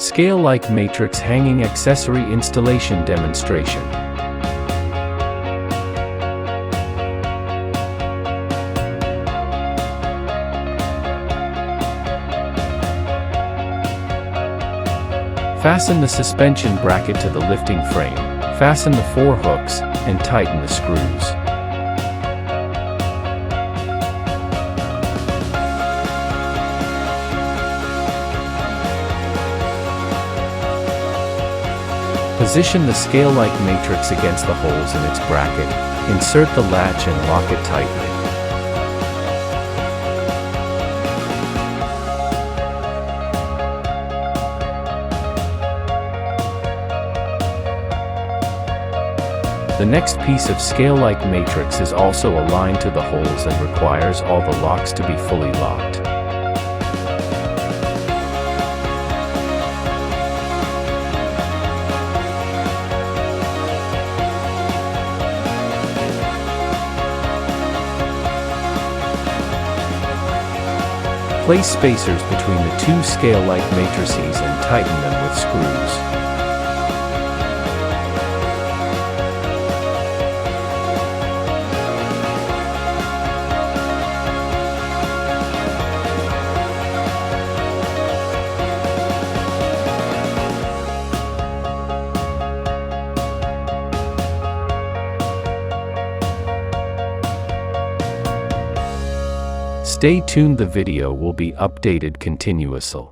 Scalelike Matrix Hanging Accessory Installation Demonstration. Fasten the suspension bracket to the lifting frame, fasten the 4 hooks, and tighten the screws. Position the Scalelike Matrix against the holes in its bracket, insert the latch and lock it tightly. The next piece of Scalelike Matrix is also aligned to the holes and requires all the locks to be fully locked. Place spacers between the 2 Scalelike matrices and tighten them with screws. Stay tuned, the video will be updated continuously.